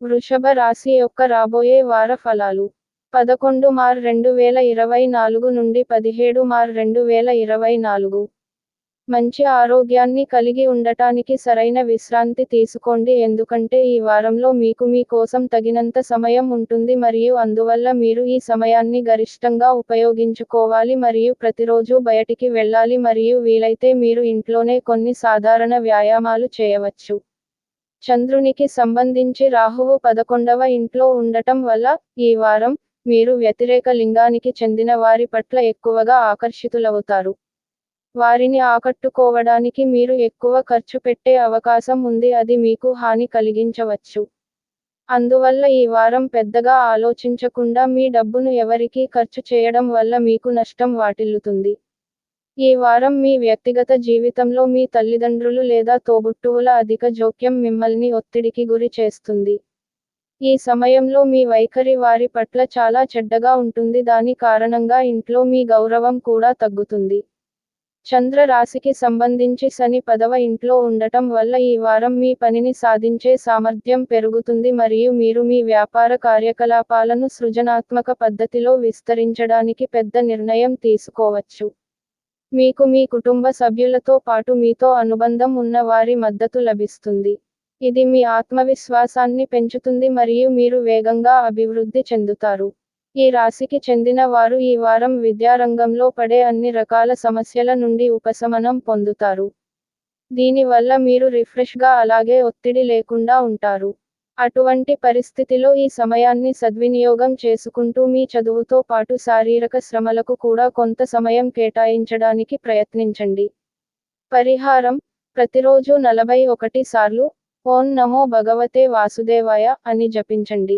వృషభ రాశి యొక్క రాబోయే వార ఫలాలు 11 మార్చ్ 2024 నుండి 17 మార్చ్ 2024. మంచి ఆరోగ్యాన్ని కలిగి ఉండటానికి సరైన విశ్రాంతి తీసుకోండి ఎందుకంటే ఈ వారంలో మీకు మీ కోసం తగినంత సమయం ఉంటుంది మరియు అందువల్ల మీరు ఈ సమయాన్ని గరిష్టంగా ఉపయోగించుకోవాలి మరియు ప్రతిరోజు బయటికి వెళ్ళాలి మరియు వీలైతే మీరు ఇంట్లోనే కొన్ని సాధారణ వ్యాయామాలు చేయవచ్చు. చంద్రునికి సంబంధించి రాహువు 11వ ఇంట్లో ఉండటం వల్ల, ఈ వారం, మీరు వ్యతిరేక లింగానికి చెందిన వారి పట్ల ఎక్కువగా ఆకర్షితులవుతారు. వారిని ఆకట్టుకోవడానికి మీరు ఎక్కువ ఖర్చు పెట్టే అవకాశం ఉంది అది మీకు హాని కలిగించవచ్చు. అందువల్ల ఈ వారం పెద్దగా ఆలోచించకుండా మీ డబ్బును ఎవరికీ ఖర్చు చేయడం వల్ల మీకు నష్టం వాటిల్లుతుంది. ఈ వారం మీ వ్యక్తిగత జీవితంలో మీ తల్లిదండ్రులు లేదా తోబుట్టువుల అధిక జోక్యం మిమ్మల్ని ఒత్తిడికి గురి చేస్తుంది. ఈ సమయంలో మీ వైఖరి వారి పట్ల చాలా చెడ్డగా ఉంటుంది దాని కారణంగా ఇంట్లో మీ గౌరవం కూడా తగ్గుతుంది. చంద్ర రాశికి సంబంధించి శని 10వ ఇంట్లో ఉండటం వల్ల ఈ వారం మీ పనిని సాధించే సామర్థ్యం పెరుగుతుంది మరియు మీరు మీ వ్యాపార కార్యకలాపాలను సృజనాత్మక పద్ధతిలో విస్తరించడానికి పెద్ద నిర్ణయం తీసుకోవచ్చు. మీకు మీ కుటుంబ సభ్యులతో పాటు మీతో అనుబంధం ఉన్న వారి మద్దతు లభిస్తుంది. ఇది మీ ఆత్మవిశ్వాసాన్ని పెంచుతుంది మరియు మీరు వేగంగా అభివృద్ధి చెందుతారు. ఈ రాశికి చెందిన వారు ఈ వారం విద్యారంగంలో పడే అన్ని రకాల సమస్యల నుండి ఉపశమనం పొందుతారు. దీనివల్ల మీరు రిఫ్రెష్గా అలాగే ఒత్తిడి లేకుండా ఉంటారు. అటువంటి పరిస్థితిలో ఈ సమయాన్ని సద్వినియోగం చేసుకుంటూ మీ చదువుతో పాటు శారీరక శ్రమలకు కూడా కొంత సమయం కేటాయించడానికి ప్రయత్నించండి. పరిహారం: ప్రతిరోజు 41 సార్లు ఓం నమో భగవతే వాసుదేవాయ అని జపించండి.